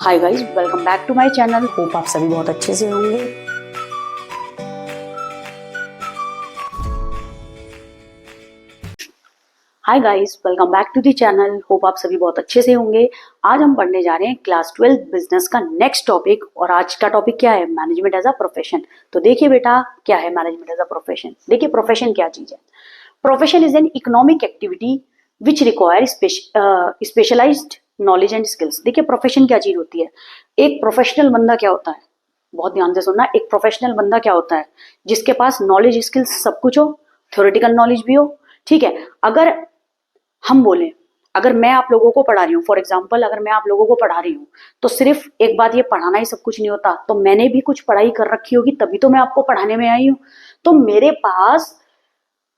Hi guys, welcome back to my channel. Hope आप सभी बहुत अच्छे से होंगे। Hi guys, welcome back to the channel. Hope आप सभी बहुत अच्छे से होंगे। आज हम पढ़ने जा रहे हैं क्लास 12 बिजनेस का नेक्स्ट टॉपिक। और आज का टॉपिक क्या है? Management as a profession. तो देखिए बेटा, क्या है मैनेजमेंट एज अ प्रोफेशन। देखिए प्रोफेशन क्या चीज है। Profession is an economic activity which require specialised knowledge and skills. देखिए प्रोफेशन क्या चीज होती है। एक प्रोफेशनल बंदा क्या होता है, बहुत ध्यान से सुनना। एक प्रोफेशनल बंदा क्या होता है? जिसके पास नॉलेज स्किल्स सब कुछ हो, थ्योरेटिकल नॉलेज भी हो। ठीक है, अगर हम बोले, अगर मैं आप लोगों को पढ़ा रही हूँ, फॉर एग्जाम्पल अगर मैं आप लोगों को पढ़ा रही हूँ, तो सिर्फ एक बात, ये पढ़ाना ही सब कुछ नहीं होता। तो मैंने भी कुछ पढ़ाई कर रखी होगी, तभी तो मैं आपको पढ़ाने में आई हूँ। तो मेरे पास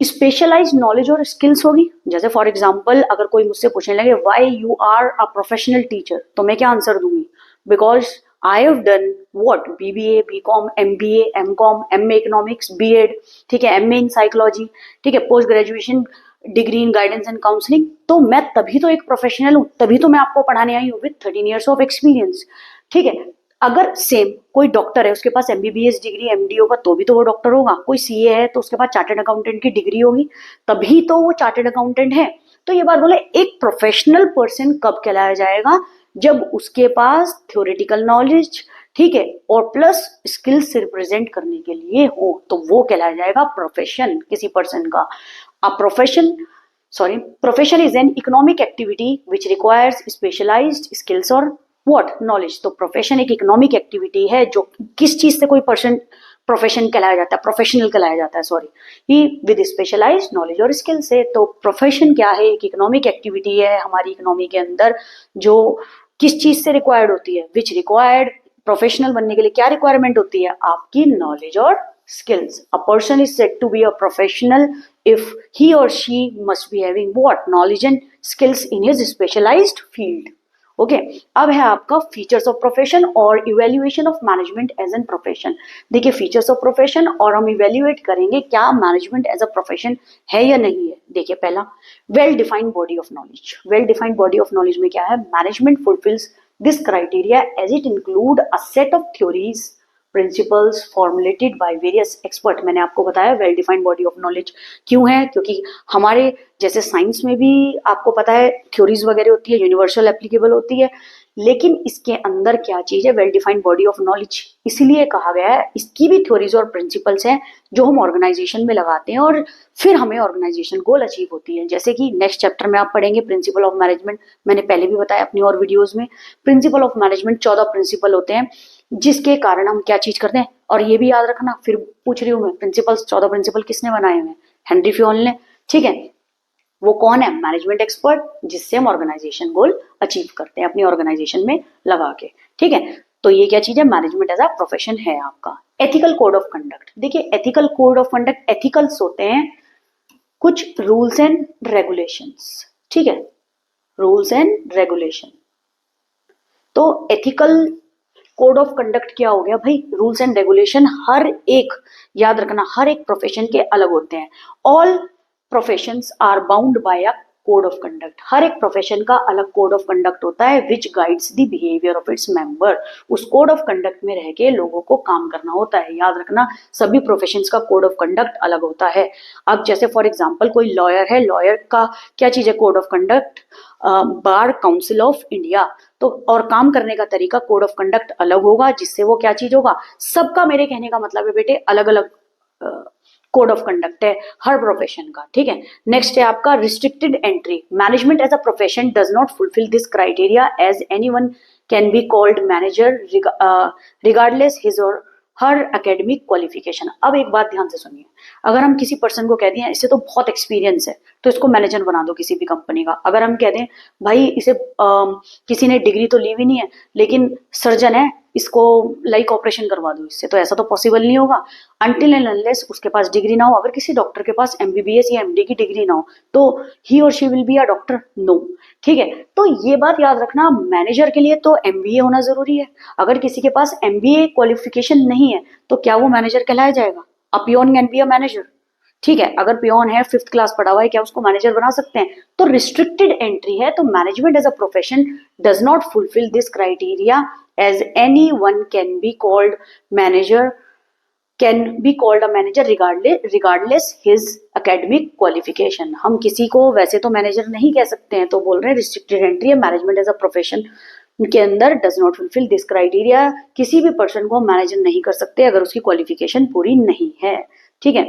स्पेशलाइज नॉलेज और स्किल्स होगी। जैसे फॉर एग्जाम्पल अगर कोई मुझसे पूछने लगे why you are a professional teacher, तो मैं क्या आंसर दूंगी? Because I have done what, BBA, BCom, MBA, MCom, MA economics, BEd, ठीक है, एमए इन साइकोलॉजी, ठीक है, post graduation degree in guidance and counselling. तो मैं तभी तो एक प्रोफेशनल हूँ, तभी तो मैं आपको पढ़ाने आई हूँ विद 13 ईयर्स ऑफ एक्सपीरियंस। ठीक है, अगर सेम कोई डॉक्टर है, उसके पास एमबीबीएस डिग्री, एमडी होगा, तो भी तो वो डॉक्टर होगा। कोई सीए है तो उसके पास चार्टर्ड अकाउंटेंट की डिग्री होगी, तभी तो वो चार्टर्ड अकाउंटेंट है। तो ये बात बोले, एक प्रोफेशनल पर्सन कब कहलाया जाएगा? जब उसके पास थ्योरेटिकल नॉलेज, ठीक है, और प्लस स्किल्स रिप्रेजेंट करने के लिए हो, तो वो कहलाया जाएगा प्रोफेशन किसी पर्सन का। A profession is an economic activity which requires specialised skills और व्हाट नॉलेज। तो प्रोफेशन एक इकोनॉमिक एक्टिविटी है जो किस चीज से कोई पर्सन प्रोफेशन कहलाया जाता है, प्रोफेशनल कहलाया जाता है, sorry, he with specialised knowledge और स्किल से। तो प्रोफेशन क्या है? एक इकोनॉमिक एक्टिविटी है हमारी इकोनॉमी के अंदर, जो किस चीज से रिक्वायर्ड होती है, विच रिक्वायर्ड। प्रोफेशनल बनने के लिए क्या रिक्वायरमेंट होती है? आपकी नॉलेज और skills. A person is said to be a professional if he or she must be having what knowledge and skills in his specialized field. Okay, अब है आपका फीचर्स ऑफ प्रोफेशन और evaluation of management as an profession. देखिए features of profession, और हम evaluate करेंगे क्या management as a profession है या नहीं है। देखिए पहला, well defined body of knowledge. Well defined body of knowledge में क्या है? Management fulfils this criteria as it include a set of theories, principles formulated by various expert. मैंने आपको बताया well defined body of knowledge क्यों है, क्योंकि हमारे जैसे साइंस में भी आपको पता है थ्योरीज वगैरह होती है, यूनिवर्सल एप्लीकेबल होती है, लेकिन इसके अंदर क्या चीज है? Well defined body of knowledge. इसलिए कहा गया है, इसकी भी थ्योरीज और प्रिंसिपल्स हैं जो हम ऑर्गेनाइजेशन में लगाते हैं और फिर हमें ऑर्गेनाइजेशन गोल अचीव होती है। जैसे कि नेक्स्ट चैप्टर में आप पढ़ेंगे प्रिंसिपल ऑफ मैनेजमेंट। मैंने पहले भी बताया अपनी और वीडियोज में, प्रिंसिपल ऑफ मैनेजमेंट 14 प्रिंसिपल होते हैं जिसके कारण हम क्या चीज करते हैं। और ये भी याद रखना, फिर पूछ रही हूं मैं, प्रिंसिपल्स 14 प्रिंसिपल किसने बनाए हुए हैं? हेनरी फ्योल ने। ठीक है, वो कौन है? मैनेजमेंट एक्सपर्ट, जिससे हम ऑर्गेनाइजेशन गोल अचीव करते हैं अपनी ऑर्गेनाइजेशन में लगा के। ठीक है, तो ये क्या चीज है? मैनेजमेंट एज अ प्रोफेशन है आपका। Ethical code of conduct. देखिए एथिकल कोड ऑफ कंडक्ट, एथिकल्स होते हैं कुछ रूल्स एंड रेगुलेशंस। ठीक है, रूल्स एंड रेगुलेशन। तो एथिकल कोड ऑफ कंडक्ट क्या हो गया भाई? Rules and regulation. हर एक, याद रखना, हर एक प्रोफेशन के अलग होते हैं। All professions are bound by a code of conduct. हर एक प्रोफेशन का अलग कोड ऑफ कंडक्ट होता है which guides the behaviour of its member. उस कोड ऑफ कंडक्ट में रह के लोगों को काम करना होता है। याद रखना, सभी प्रोफेशंस का कोड ऑफ कंडक्ट अलग होता है। अब जैसे फॉर एग्जांपल कोई लॉयर है, लॉयर का क्या चीज है? Code of conduct, bar council of India. तो और काम करने का तरीका, कोड ऑफ कंडक्ट अलग होगा, जिससे वो क्या चीज होगा? सबका, मेरे कहने का मतलब है बेटे, अलग अलग कोड ऑफ कंडक्ट है हर प्रोफेशन का। ठीक है, नेक्स्ट है आपका restricted entry. Management as a profession does not fulfil this criteria as anyone can be called manager regardless his और हर एकेडमिक क्वालिफिकेशन। अब एक बात ध्यान से सुनिए, अगर हम किसी पर्सन को कह दें इससे तो बहुत एक्सपीरियंस है, तो इसको मैनेजर बना दो किसी भी कंपनी का। अगर हम कह दें भाई इसे किसी ने डिग्री तो ली भी नहीं है लेकिन सर्जन है, इसको लाइक ऑपरेशन करवा दो इससे, तो ऐसा तो पॉसिबल नहीं होगा अनटिल एंड अनलेस उसके पास डिग्री ना हो। अगर किसी डॉक्टर के पास एमबीबीएस या एमडी की डिग्री ना हो तो ही और she will be a doctor? No. ठीक है, तो ये बात याद रखना, मैनेजर के लिए तो एमबीए होना जरूरी है। अगर किसी के पास एमबीए क्वालिफिकेशन नहीं है तो क्या वो मैनेजर कहलाया जाएगा? A peon can be a manager. ठीक है, अगर पियोन है 5th क्लास पढ़ा हुआ है, क्या उसको मैनेजर बना सकते हैं? तो रिस्ट्रिक्टेड एंट्री है, तो management as a profession does not fulfil this criteria as any one can be called manager, can be called a manager regardless his academic qualification. हम किसी को वैसे तो मैनेजर नहीं कह सकते हैं, तो बोल रहे हैं रिस्ट्रिक्टेड एंट्री है, मैनेजमेंट एज अ प्रोफेशन के अंदर does not fulfil this criteria, किसी भी पर्सन को मैनेजर नहीं कर सकते अगर उसकी क्वालिफिकेशन पूरी नहीं है। ठीक है,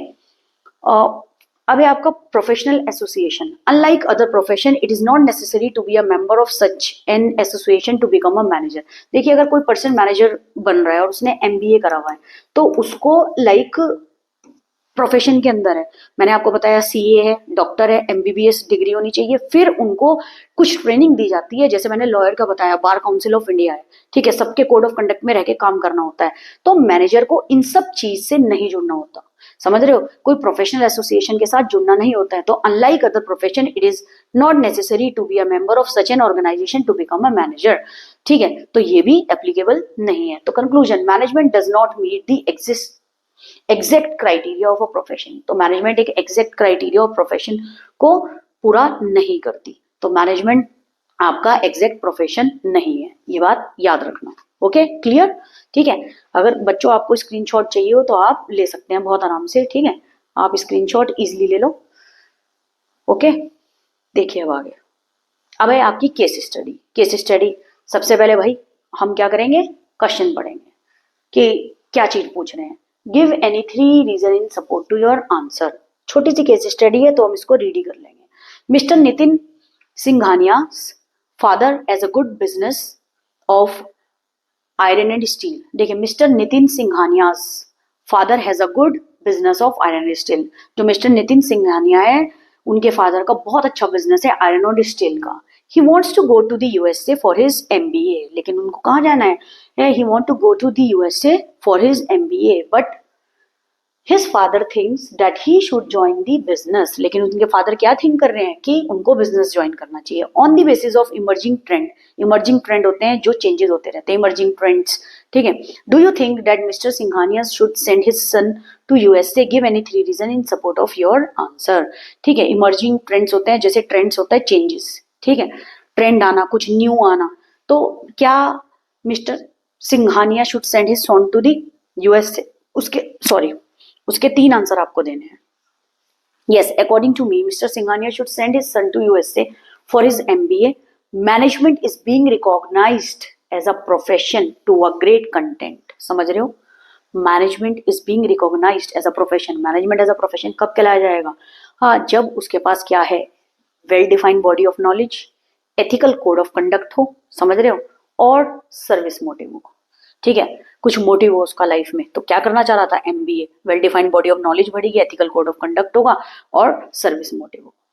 अब है आपका professional association. Unlike other profession it is not necessary to be a member of such an association to become a manager. देखिए, अगर कोई पर्सन मैनेजर बन रहा है और उसने एमबीए करा हुआ है, तो उसको लाइक प्रोफेशन के अंदर है, मैंने आपको बताया सीए है, डॉक्टर है, एमबीबीएस डिग्री होनी चाहिए, फिर उनको कुछ ट्रेनिंग दी जाती है, जैसे मैंने लॉयर का बताया, बार काउंसिल ऑफ इंडिया है, ठीक है, सबके कोड ऑफ कंडक्ट में रह के काम करना होता है। तो मैनेजर को इन सब चीज से नहीं जुड़ना होता, समझ रहे हो, कोई प्रोफेशनल एसोसिएशन के साथ जुड़ना नहीं होता है। तो unlike other profession it is not necessary to be a member of such an organisation to become a manager. ठीक है, तो ये भी एप्लीकेबल नहीं है। तो conclusion, management does not meet the exact criteria of a profession. तो management एक एग्जैक्ट क्राइटेरिया ऑफ प्रोफेशन को पूरा नहीं करती, तो मैनेजमेंट आपका एग्जैक्ट प्रोफेशन नहीं है, ये बात याद रखना। Okay, clear? ठीक है, अगर बच्चों आपको स्क्रीनशॉट चाहिए हो तो आप ले सकते हैं बहुत आराम से। ठीक है, आप स्क्रीनशॉट इजीली ले लो। ओके, देखिए अब आगे, अब है आपकी केस स्टडी। केस स्टडी सबसे पहले भाई हम क्या करेंगे, क्वेश्चन पढ़ेंगे कि क्या चीज पूछ रहे हैं। Give any 3 reason in support to your answer. छोटी सी केस स्टडी है तो हम इसको रीड ही कर लेंगे। Mister Nitin Singhania father as a good business of iron and steel. देखिए, mister Nitin Singhania's father has a good business of iron and steel. जो मिस्टर नितिन सिंघानिया है, उनके फादर का बहुत अच्छा बिजनेस है आयरन और स्टील का। He wants to go to the USA for his MBA. लेकिन उनको कहाँ जाना है? He want to go to the USA for his MBA, but his father thinks that he should join the business. लेकिन उनके father क्या think कर रहे हैं कि उनको बिजनेस ज्वाइन करना चाहिए on the basis of emerging trend. Emerging trend होते हैं जो चेंजेस होते रहते हैं, इमर्जिंग ट्रेंड्स। ठीक है, do you think that mister Singhania should send his son to USA? Give any 3 reason in support of your answer. ठीक है, इमर्जिंग ट्रेंड्स होते हैं, जैसे ट्रेंड्स होता है चेंजेस, ठीक है, ट्रेंड आना, कुछ न्यू आना। तो क्या mister Singhania should send his son to the USA? उसके 3 आंसर आपको देने हैं। Yes, according to me, Mr. Singhania should send his son to USA for his MBA. Management is being recognized as a profession to a great content. समझ रहे हो? Management is being recognized as a profession. Management as a profession कब कहलाया जाएगा? हाँ, जब उसके पास क्या है, well defined body of knowledge, ethical code of conduct हो, समझ रहे हो, और सर्विस मोटिव हो। ठीक है, कुछ मोटिव हो उसका लाइफ में, तो क्या करना चाह रहा था? MBA, well defined body of knowledge बढ़ेगी, एथिकल कोड ऑफ कंडक्ट होगा और सर्विस मोटिव होगा।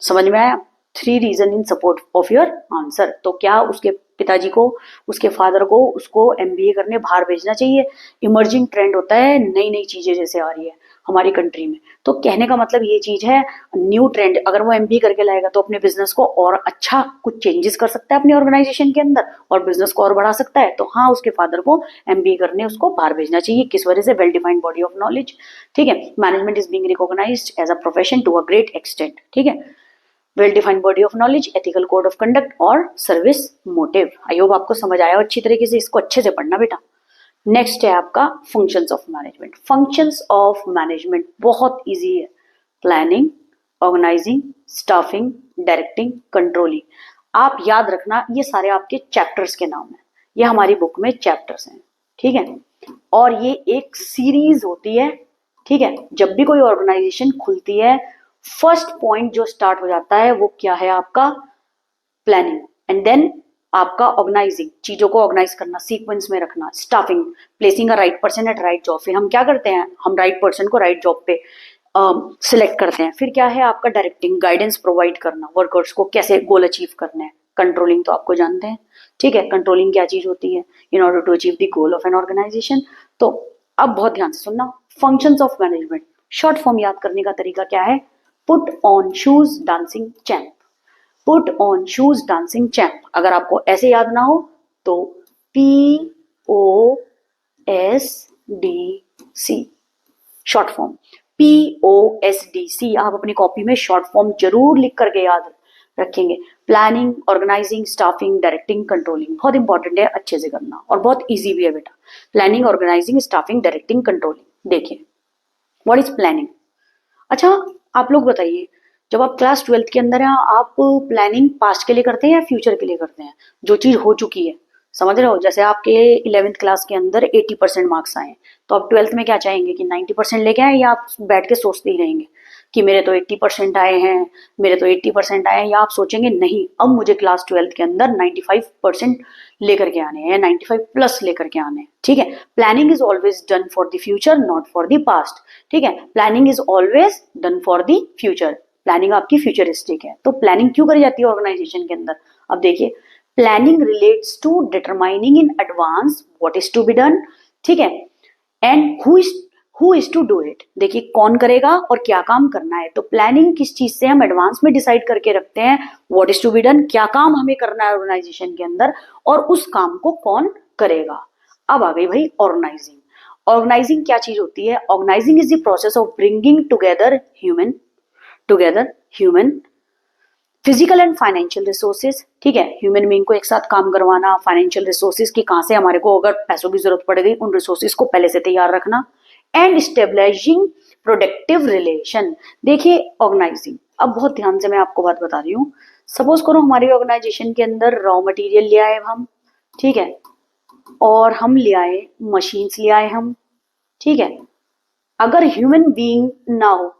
समझ में आया? 3 reason in support of your answer. तो क्या उसके पिताजी को, उसके फादर को, उसको एमबीए करने बाहर भेजना चाहिए? इमर्जिंग ट्रेंड होता है, नई नई चीजें जैसे आ रही है हमारी कंट्री में, तो कहने का मतलब ये चीज है, न्यू ट्रेंड अगर वो एमबीए करके लाएगा तो अपने बिजनेस को और अच्छा कुछ चेंजेस कर सकता है अपनी ऑर्गेनाइजेशन के अंदर और बिजनेस को और बढ़ा सकता है। तो हाँ, उसके फादर को एमबीए करने उसको बाहर भेजना चाहिए। किस वजह से? Well defined body of knowledge. ठीक है, management is being recognised as a profession to a great extent. ठीक है, well defined body of knowledge, ethical code of conduct और सर्विस मोटिव। आई होप आपको समझ आया और अच्छी तरीके से इसको अच्छे से पढ़ना बेटा। नेक्स्ट है आपका functions of management. Functions of management बहुत इजी है, planning, organising, staffing, directing, controlling. आप याद रखना, ये सारे आपके चैप्टर्स के नाम हैं, ये हमारी बुक में चैप्टर्स हैं। ठीक है, और ये एक सीरीज होती है। ठीक है, जब भी कोई ऑर्गेनाइजेशन खुलती है, फर्स्ट पॉइंट जो स्टार्ट हो जाता है वो क्या है? आपका प्लानिंग, एंड देन आपका ऑर्गेनाइजिंग, चीजों को ऑर्गेनाइज करना, सीक्वेंस में रखना, staffing, placing a right person eight right job. फिर हम क्या करते हैं? हम राइट पर्सन को राइट जॉब पे सिलेक्ट करते हैं। फिर क्या है आपका? डायरेक्टिंग, गाइडेंस प्रोवाइड करना, वर्कर्स को कैसे गोल अचीव करना है। कंट्रोलिंग तो आपको जानते हैं। ठीक है, कंट्रोलिंग क्या चीज होती है? In order to achieve the goal of an organisation. तो अब बहुत ध्यान से सुनना, functions of management, short form याद करने का तरीका क्या है? Put on shoes dancing champ. Put on shoes dancing champ. अगर आपको ऐसे याद ना हो तो POSDC, शॉर्ट फॉर्म, POSDC आप अपनी कॉपी में शॉर्ट फॉर्म जरूर लिख करके याद रखेंगे। Planning, organising, staffing, directing, controlling, बहुत इंपॉर्टेंट है, अच्छे से करना और बहुत इजी भी है बेटा। Planning, organising, staffing, directing, controlling. देखिए व्हाट इज प्लानिंग। अच्छा आप लोग बताइए, जब आप क्लास 12th के अंदर हैं, आप प्लानिंग पास्ट के लिए करते हैं या फ्यूचर के लिए करते हैं? जो चीज हो चुकी है, समझ रहे हो? जैसे आपके 11th क्लास के अंदर 80% मार्क्स आए, तो आप 12th में क्या चाहेंगे कि 90% लेके आए, या आप बैठ के सोचते ही रहेंगे कि मेरे तो 80% आए हैं, मेरे तो 80% आए हैं, या आप सोचेंगे नहीं अब मुझे क्लास 12th के अंदर 95% लेकर के आने हैं या 95 प्लस लेकर के आने हैं। ठीक है, planning is always done for the future not for the past. ठीक है, planning is always done for the future, planning आपकी फ्यूचरिस्टिक है। तो प्लानिंग क्यों करी जाती है ऑर्गेनाइजेशन के अंदर? अब देखिए, planning relates to determining in advance what is to be done. ठीक है, and who is to do it. देखिए कौन करेगा और क्या काम करना है। तो प्लानिंग किस चीज से हम एडवांस में डिसाइड करके रखते हैं, what is to be done, क्या काम हमें करना है ऑर्गेनाइजेशन के अंदर, और उस काम को कौन करेगा। अब आ गई भाई ऑर्गेनाइजिंग। ऑर्गेनाइजिंग क्या चीज होती है? Organising is the process of bringing together human physical and financial resources. ठीक है, ह्यूमन बीइंग को एक साथ काम करवाना, फाइनेंशियल रिसोर्सेज की कहां से हमारे को अगर पैसों की जरूरत पड़ गई उन रिसोर्सेज को पहले से तैयार रखना, एंड स्टेबलाइजिंग प्रोडक्टिव रिलेशन। देखिए ऑर्गेनाइजिंग, अब बहुत ध्यान से मैं आपको बात बता रही हूँ। सपोज करो हमारी ऑर्गेनाइजेशन के अंदर रॉ मटेरियल ले आए हम, ठीक है, और हम ले आए मशीन्स ले आए हम, ठीक है। अगर ह्यूमन बीइंग ना हो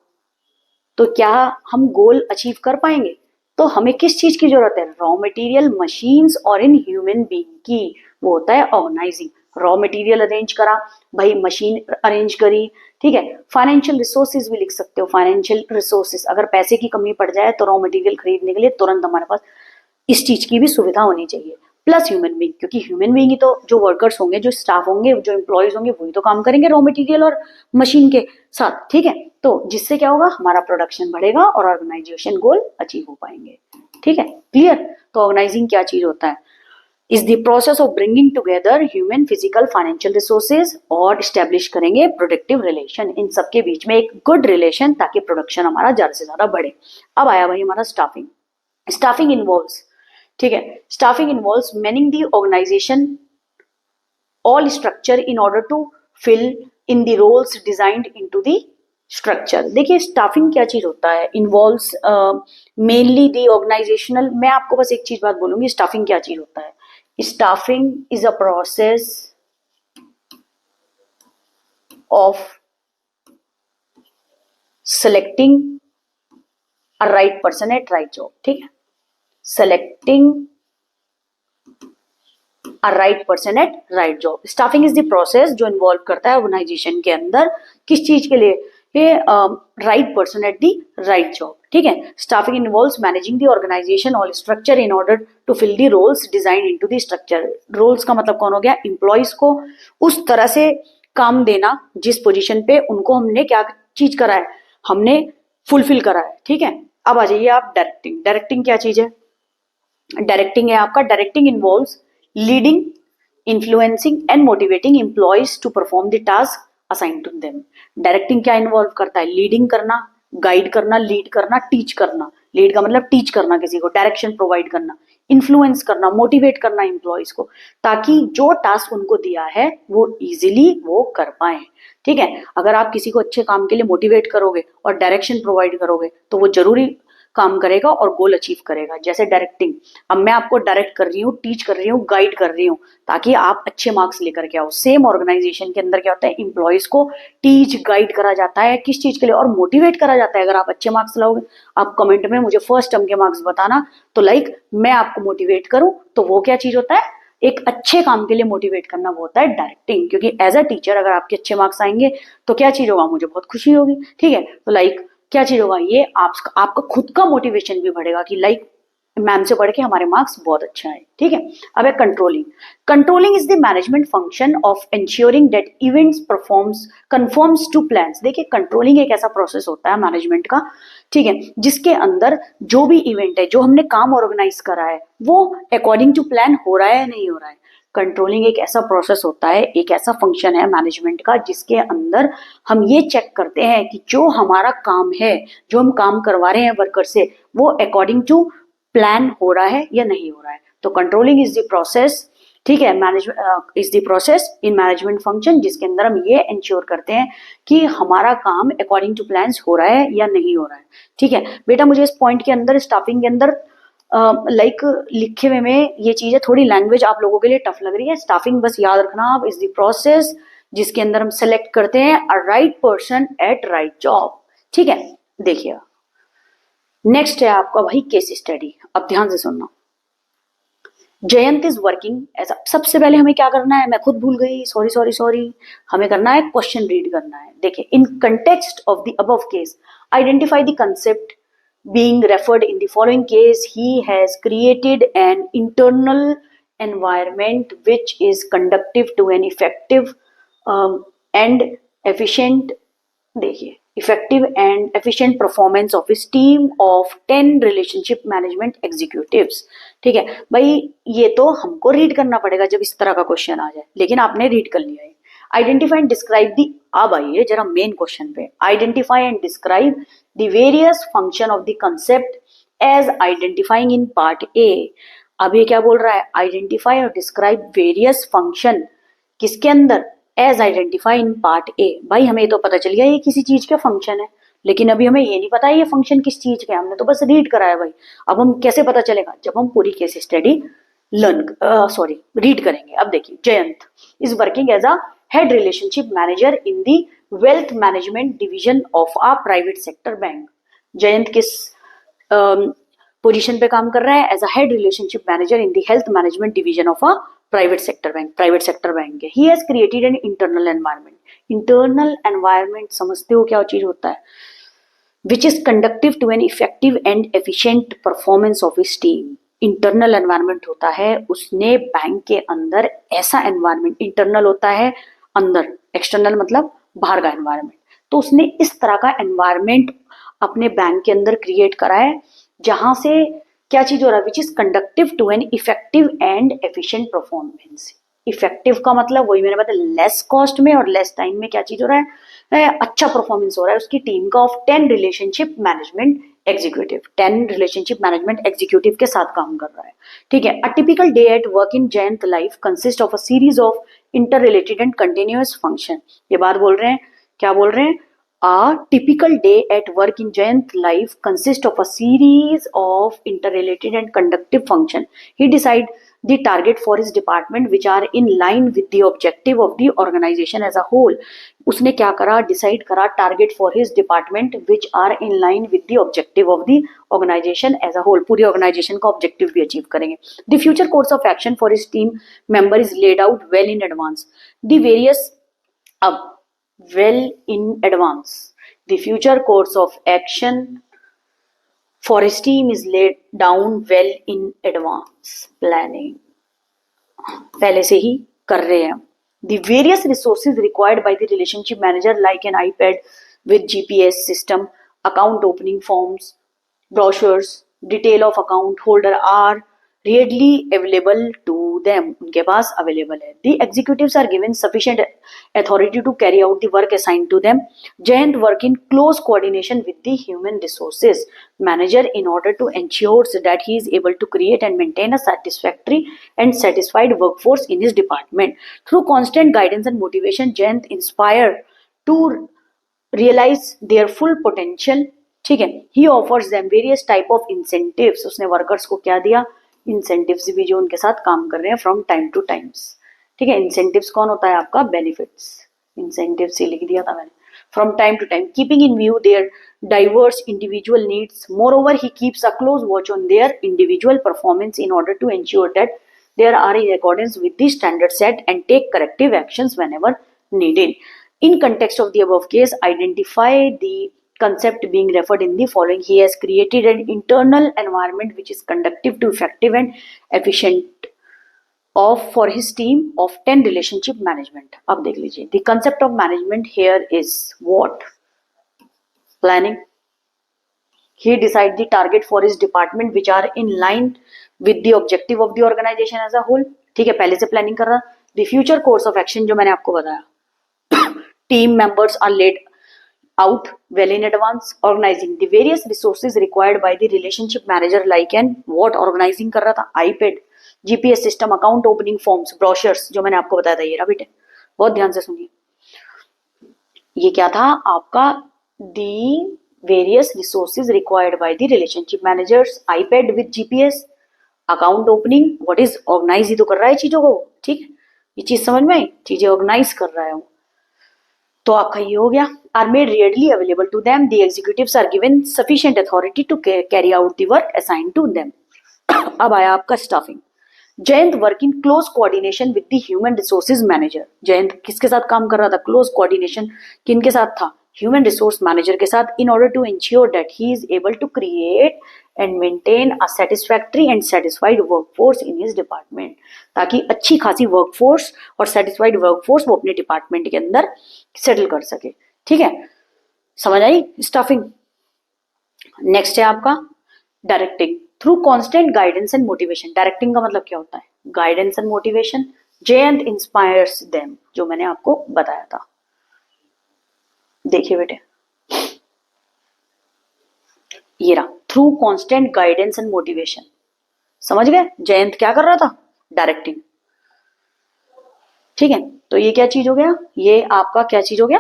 तो क्या हम गोल अचीव कर पाएंगे? तो हमें किस चीज की जरूरत है? रॉ मटेरियल, मशीन्स और इन ह्यूमन बीइंग की। वो होता है ऑर्गेनाइजिंग। रॉ मटेरियल अरेंज करा भाई, मशीन अरेंज करी, ठीक है। फाइनेंशियल रिसोर्सेज भी लिख सकते हो, फाइनेंशियल रिसोर्सेज, अगर पैसे की कमी पड़ जाए तो रॉ मटेरियल खरीदने के लिए तुरंत हमारे पास इस चीज की भी सुविधा होनी चाहिए। प्लस ह्यूमन बीइंग, क्योंकि ह्यूमन बीइंग ही तो जो वर्कर्स होंगे, जो स्टाफ होंगे, जो एम्प्लॉयज होंगे, वही तो काम करेंगे रॉ मटेरियल और मशीन के साथ। ठीक है, तो जिससे क्या होगा, हमारा प्रोडक्शन बढ़ेगा और ऑर्गेनाइजेशन गोल अचीव हो पाएंगे। ठीक है, क्लियर? तो ऑर्गेनाइजिंग क्या चीज होता है? Is the process of bringing together human, physical, financial resources और स्टैब्लिश करेंगे प्रोडक्टिव रिलेशन, इन सबके बीच में एक गुड रिलेशन, ताकि प्रोडक्शन हमारा ज्यादा से ज्यादा बढ़े। अब आया भाई हमारा स्टाफिंग। स्टाफिंग इन्वॉल्व्स, ठीक है, staffing involves manning the organisation all structure in order to fill in the roles designed into the structure। देखिए स्टाफिंग क्या चीज होता है? इन्वॉल्व्स मेनली दी ऑर्गेनाइजेशनल। मैं आपको बस एक चीज बात बोलूंगी, स्टाफिंग क्या चीज होता है। Staffing is a process of selecting a right person eight right job. ठीक है, selecting a right person eight right job. Staffing is the process जो इन्वॉल्व करता है ऑर्गेनाइजेशन के अंदर किस चीज के लिए? ये right person at the right job. ठीक है, staffing involves managing the organisational structure in order to fill the roles design into the structure. Roles का मतलब कौन हो गया? एम्प्लॉयज को उस तरह से काम देना जिस पोजीशन पे उनको हमने क्या चीज करा है, हमने फुलफिल करा है। ठीक है, अब आ जाइए आप डायरेक्टिंग। डायरेक्टिंग क्या चीज है? डायरेक्टिंग है आपका, directing involves leading, influencing and motivating employees to perform the task assign to them. Directing क्या इन्वॉल्व करता है? लीडिंग करना, गाइड करना, लीड करना, टीच करना। लीड का मतलब टीच करना किसी को, डायरेक्शन प्रोवाइड करना, इन्फ्लुएंस करना, मोटिवेट करना एम्प्लॉयज को, ताकि जो टास्क उनको दिया है वो इजीली वो कर पाए। ठीक है, अगर आप किसी को अच्छे काम के लिए मोटिवेट करोगे और डायरेक्शन प्रोवाइड करोगे तो वो जरूरी काम करेगा और गोल अचीव करेगा। जैसे डायरेक्टिंग, अब मैं आपको डायरेक्ट कर रही हूँ, टीच कर रही हूँ, गाइड कर रही हूँ, ताकि आप अच्छे मार्क्स लेकर के आओ। सेम ऑर्गेनाइजेशन के अंदर क्या होता है? एम्प्लॉयज को टीच गाइड करा जाता है किस चीज के लिए? और मोटिवेट करा जाता है। अगर आप अच्छे मार्क्स लाओगे, आप कमेंट में मुझे फर्स्ट टर्म के मार्क्स बताना, तो लाइक मैं आपको मोटिवेट करूं, तो वो क्या चीज होता है? एक अच्छे काम के लिए मोटिवेट करना, वो होता है डायरेक्टिंग। क्योंकि एज अ टीचर अगर आपके अच्छे मार्क्स आएंगे तो क्या चीज होगा? मुझे बहुत खुशी होगी। ठीक है, तो लाइक क्या चीज होगा? ये आपका खुद का मोटिवेशन भी बढ़ेगा कि लाइक मैम से पढ़ के हमारे मार्क्स बहुत अच्छा है। ठीक है, अब है controlling. Controlling is the management function of ensuring that events performs conforms to plans. देखिए कंट्रोलिंग एक ऐसा प्रोसेस होता है मैनेजमेंट का, ठीक है, जिसके अंदर जो भी इवेंट है, जो हमने काम ऑर्गेनाइज करा है, वो अकॉर्डिंग टू प्लान हो रहा है या नहीं हो रहा है। कंट्रोलिंग एक ऐसा प्रोसेस होता है, एक ऐसा फंक्शन है मैनेजमेंट का जिसके अंदर हम ये चेक करते हैं कि जो हमारा काम है, जो हम काम करवा रहे हैं वर्कर से, वो अकॉर्डिंग टू प्लान हो रहा है या नहीं हो रहा है। तो कंट्रोलिंग इज द प्रोसेस, ठीक है, management is the process in management function जिसके अंदर हम ये इंश्योर करते हैं कि हमारा काम अकॉर्डिंग टू प्लान्स हो रहा है या नहीं हो रहा है। ठीक है बेटा, मुझे इस पॉइंट के अंदर, स्टाफिंग के अंदर लाइक लिखे हुए में ये चीजें थोड़ी लैंग्वेज आप लोगों के लिए टफ लग रही है। स्टाफिंग बस याद रखना आप, इज द प्रोसेस जिसके अंदर हम सेलेक्ट करते हैं a right person eight right job. ठीक है, देखिए नेक्स्ट है आपका भाई केस स्टडी। अब ध्यान से सुनना। जयंत इज वर्किंग एज, सबसे पहले हमें क्या करना है, मैं खुद भूल गई, सॉरी सॉरी सॉरी, हमें करना है क्वेश्चन रीड करना है। देखिए, in context of the above case identify the concept being referred in the following case. He has created an internal environment which is conducive to an effective and efficient, देखिए, effective and efficient performance of his team of 10 relationship management executives। ठीक है भाई, ये तो हमको read करना पड़ेगा जब इस तरह का क्वेश्चन आ जाए, लेकिन आपने रीड कर लिया है। आइडेंटिफाई एंड डिस्क्राइब दी, अब आइए जरा मेन क्वेश्चन पे। Identify and describe the various function of the concept as identifying in part A. अब ये क्या बोल रहा है, आइडेंटिफाई और डिस्क्राइब वेरियस फंक्शन किसके अंदर, as identify in part A. भाई हमें तो पता चल गया ये किसी चीज का फंक्शन है, लेकिन अभी हमें ये नहीं पता ये फंक्शन किस चीज का है, हमने तो बस रीड करा है भाई। अब हम कैसे पता चलेगा, जब हम पूरी केस स्टडी रीड करेंगे। अब देखिए, Jayant is working as a head relationship manager in the wealth management division of a private sector bank. Jayant किस पोजीशन पे काम कर रहा है, as a head relationship manager in the health management division of a private sector bank. Private sector bank है। He has created an internal environment. Internal environment समझते हो क्या चीज होता है, which is conductive to an effective and efficient performance of his team. Internal environment होता है, उसने बैंक के अंदर ऐसा एनवायरनमेंट, इंटरनल होता है अंदर, एक्सटर्नल मतलब बाहर का एनवायरनमेंट, तो उसने इस तरह का एनवायरनमेंट अपने बैंक के अंदर क्रिएट करा है जहां से क्या चीज हो रहा है, which is conductive to an effective and efficient performance. Effective का मतलब वही मैंने बताया, लेस कॉस्ट में और लेस टाइम में क्या चीज हो रहा है, अच्छा परफॉर्मेंस हो रहा है उसकी टीम का of 10 relationship management executive. 10 relationship management executive के साथ काम कर रहा है। ठीक है, a typical day at work in Jayant life consist of a series of inter related and continuous function. ये बात बोल रहे हैं, क्या बोल रहे हैं, a typical day at work in Jayant life consists of a series of interrelated and conductive function. He decide the target for his department which are in line with the objective of the organization as a whole. उसने क्या करा, decide करा target for his department which are in line with the objective of the organisation as a whole. पूरी organisation का objective भी achieve करेंगे। The future course of action for his team member is laid out well in advance. The various, अब well in advance, the future course of action for his team is laid down well in advance, planning पहले से ही कर रहे हैं। the various resources required by the relationship manager like an iPad with GPS system, account opening forms, brochures, detail of account holder are readily available to them, उनके पास available है। The executives are given sufficient authority to carry out the work assigned to them. Jayant work in close coordination with the human resources manager in order to ensure that he is able to create and maintain a satisfactory and satisfied workforce in his department. Through constant guidance and motivation, Jayant inspire to realize their full potential। ठीक है, he offers them various type of incentives. उसने workers को क्या दिया, incentives भी जो उनके साथ काम कर रहे हैं फ्रॉम टाइम टू टाइम्स। ठीक है, इंसेंटिव्स कौन होता है आपका, बेनिफिट्स। इंसेंटिव्स ही लिख दिया था मैंने, from time to time, keeping in view their diverse individual needs. Moreover, he keeps a close watch on their individual performance in order to ensure that they are in accordance with the standard set and take corrective actions whenever needed. In context of the above case, identify the concept being referred in the following. He has created an internal environment which is conducive to effective and efficient of for his team of 10 relationship management. अब देख लीजिए, the concept of management here is what? Planning. He decide the target for his department which are in line with the objective of the organization as a whole. ठीक है, पहले से planning कर रहा। The future course of action जो मैंने आपको बताया, team members are laid out well in advance, organizing the various resources required by the relationship manager like and what organizing कर रहा था, iPad, GPS system, account opening forms, brochures जो मैंने आपको बताया था, ये रहा बेटे, बहुत ध्यान से सुनिए। ये क्या था आपका, the various resources required by the relationship managers, iPad with GPS, account opening, what is organize, ही तो कर रहा है चीजों को, ठीक, ये चीज समझ में आई, चीजें ऑर्गेनाइज कर रहा है वो। तो आपका ये हो गया, are made readily available to them, the executives are given sufficient authority to carry out the work assigned to them। अब आया आपका staffing. Jayant work in close coordination with the human resources manager. Jayant किसके साथ काम कर रहा था, क्लोज कोऑर्डिनेशन किनके साथ था, ह्यूमन रिसोर्स मैनेजर के साथ, in order to ensure that he is able to create and maintain a satisfactory and satisfied workforce in his department, ताकि अच्छी खासी वर्कफोर्स और सेटिस्फाइड वर्कफोर्स वो अपने डिपार्टमेंट के अंदर सेटल कर सके। ठीक है, समझ आई स्टाफिंग। नेक्स्ट है आपका directing through constant guidance and motivation. Directing का मतलब क्या होता है, guidance and motivation. Jayant inspires them, जो मैंने आपको बताया था, देखिए बेटे, ये रहा, through constant guidance and motivation. समझ गए, जयंत क्या कर रहा था, डायरेक्टिंग। ठीक है, तो ये क्या चीज हो गया, ये आपका क्या चीज हो गया,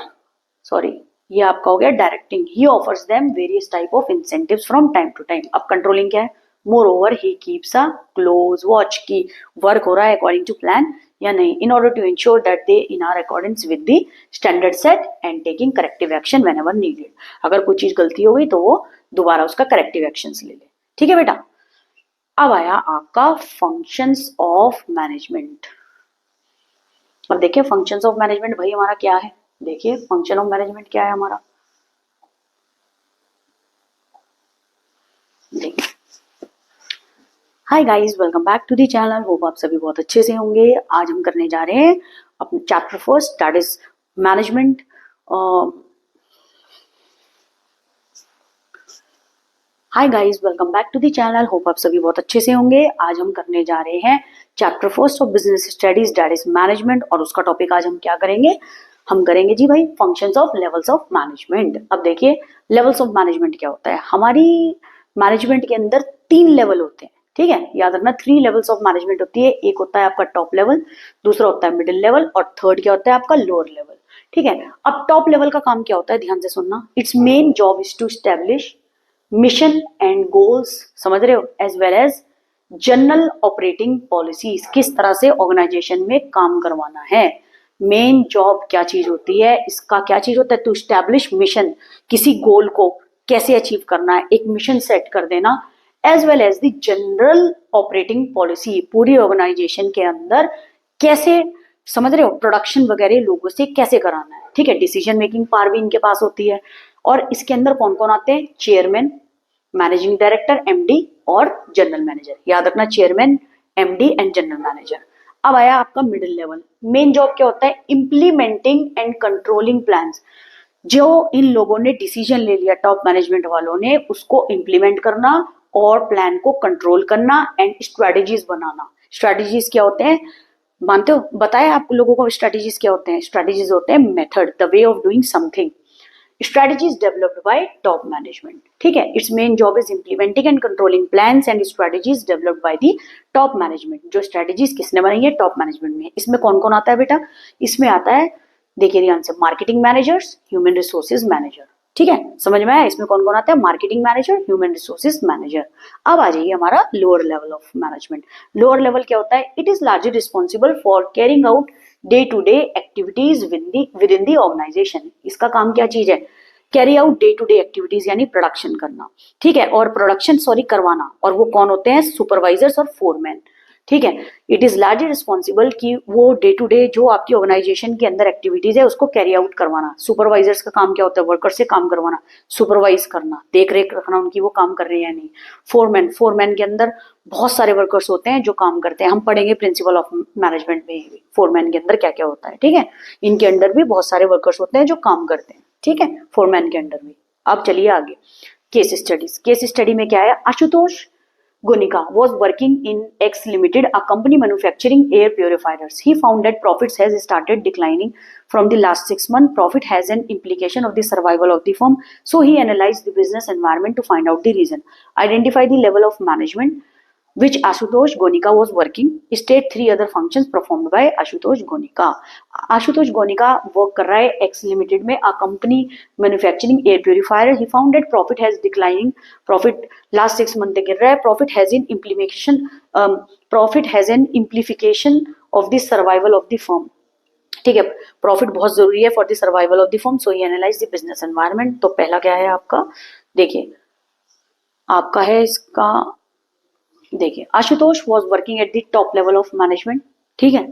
सॉरी, ये आपका हो गया directing. He offers them various type of incentives from time to time. अब कंट्रोलिंग क्या है, more over he keeps a close watch की वर्क हो रहा है अकॉर्डिंग टू प्लान या नहीं, इन order to ensure that they in are accordance with the standard set and taking corrective action when ever needed. अगर कोई चीज गलती हो गई तो वो दोबारा उसका करेक्टिव एक्शन ले ले। ठीक है बेटा, अब आया आपका फंक्शंस ऑफ मैनेजमेंट। अब देखिए फंक्शंस ऑफ मैनेजमेंट भाई हमारा क्या है, देखिए फंक्शन ऑफ मैनेजमेंट क्या है हमारा, देखिए। Hi guys, welcome back to the channel, hope आप सभी बहुत अच्छे से होंगे। आज हम करने जा रहे हैं अपने chapter first, that is management. Hi guys, welcome back to the channel, hope आप सभी बहुत अच्छे से होंगे। आज हम करने जा रहे हैं chapter first of business studies, that is management, और उसका टॉपिक आज हम क्या करेंगे, हम करेंगे जी भाई functions of levels of management. अब देखिए लेवल्स ऑफ मैनेजमेंट क्या होता है, हमारी मैनेजमेंट के अंदर 3 लेवल होते हैं। ठीक है, याद रखना 3 लेवल्स ऑफ मैनेजमेंट होती है, एक होता है आपका टॉप लेवल, दूसरा होता है मिडिल लेवल, और थर्ड क्या होता है आपका लोअर लेवल। ठीक है, अब टॉप लेवल का काम क्या होता है, ध्यान से सुनना। Its main job is to establish mission and goals, समझ रहे हो, as well as general operating policies, किस तरह से ऑर्गेनाइजेशन में काम करवाना है। मेन जॉब क्या चीज होती है, इसका क्या चीज होता है, टू स्टैब्लिश मिशन, किसी गोल को कैसे अचीव करना है, एक मिशन सेट कर देना, as well as the general operating policy, पूरी ऑर्गेनाइजेशन के अंदर कैसे, समझ रहे हो, प्रोडक्शन वगैरह लोगों से कैसे कराना है। ठीक है, डिसीजन मेकिंग पावर भी इनके पास होती है, और इसके अंदर कौन कौन आते हैं, चेयरमैन, मैनेजिंग डायरेक्टर, एमडी और जनरल मैनेजर। याद रखना, chairman, MD and general manager. अब आया आपका मिडिल लेवल। मेन जॉब क्या होता है, इंप्लीमेंटिंग एंड कंट्रोलिंग प्लान्स, जो इन लोगों ने डिसीजन ले लिया, टॉप मैनेजमेंट वालों ने, उसको इंप्लीमेंट करना और प्लान को कंट्रोल करना एंड स्ट्रेटेजीज बनाना। स्ट्रेटेजीज क्या होते हैं, मानते हो, बताया आप लोगों को स्ट्रेटेजीज क्या होते हैं, स्ट्रेटेजीज होते हैं method, the way of doing something. strategies developed by top management। ठीक है, its main job is implementing and controlling plans and strategies developed by the top management। जो strategies किसने बनाई है, top management में। इसमें कौन कौन आता है बेटा, इसमें आता है, देखिए ध्यान से, marketing managers, human resources manager. ठीक है, समझ में आया, इसमें कौन कौन आता है, marketing manager, human resources manager. अब आ जाइए हमारा lower level of management. Lower level क्या होता है, it is largely responsible for carrying out day to day activities within the organisation. इसका काम क्या चीज है, carry out day to day activities, यानी प्रोडक्शन करना। ठीक है, और प्रोडक्शन करवाना, और वो कौन होते हैं, सुपरवाइजर्स और फोरमैन। ठीक है, इट इज लार्जली रिस्पॉन्सिबल कि वो डे टू डे जो आपकी ऑर्गेनाइजेशन के अंदर एक्टिविटीज है उसको कैरी आउट करवाना। सुपरवाइजर्स का काम क्या होता है, वर्कर से काम करवाना, सुपरवाइज करना, देख रेख रखना उनकी, वो काम कर रहे हैं या नहीं। फोरमैन के अंदर बहुत सारे वर्कर्स होते हैं जो काम करते हैं, हम पढ़ेंगे प्रिंसिपल ऑफ मैनेजमेंट में फोरमैन के अंदर क्या क्या होता है। ठीक है, इनके अंदर भी बहुत सारे वर्कर्स होते हैं जो काम करते हैं। ठीक है, फोरमैन के अंडर भी। अब चलिए आगे, केस स्टडीज। केस स्टडी में क्या है, Ashutosh Gonika was working in X Limited, a company manufacturing air purifiers. He found that profits has started declining from the last 6 months. Profit has an implication of the survival of the firm. So he analyzed the business environment to find out the reason. Identify the level of management which Ashutosh Gonika was working. State 3 other functions performed by Ashutosh Gonika. Ashutosh Gonika work कर रहा है X Limited में, a company manufacturing air purifier. He found that profit has declining. Profit last 6 months तक गिर रहा है. Profit has an implication of the survival of the firm. ठीक है, प्रॉफिट बहुत जरूरी है for the survival of the firm. So he analyse the business environment. तो पहला क्या है आपका, देखिए आपका है इसका, देखिए Ashutosh was working at the top level of management. ठीक है,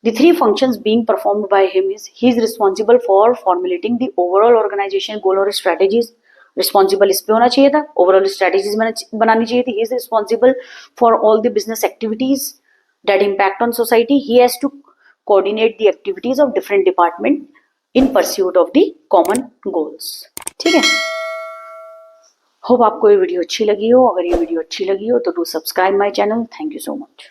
the three functions being performed by him is, he is responsible for formulating the overall organisation goal और स्ट्रेटेजीज. रिस्पॉन्सिबल इस पे होना चाहिए था, ओवरऑल स्ट्रेटेजीज बनानी चाहिए थी. He is responsible for all the business activities that impact on society. He has to coordinate the activities of different department in pursuit of the common goals. ठीक है, होप आपको ये वीडियो अच्छी लगी हो. अगर ये वीडियो अच्छी लगी हो तो do subscribe my channel. Thank you so much.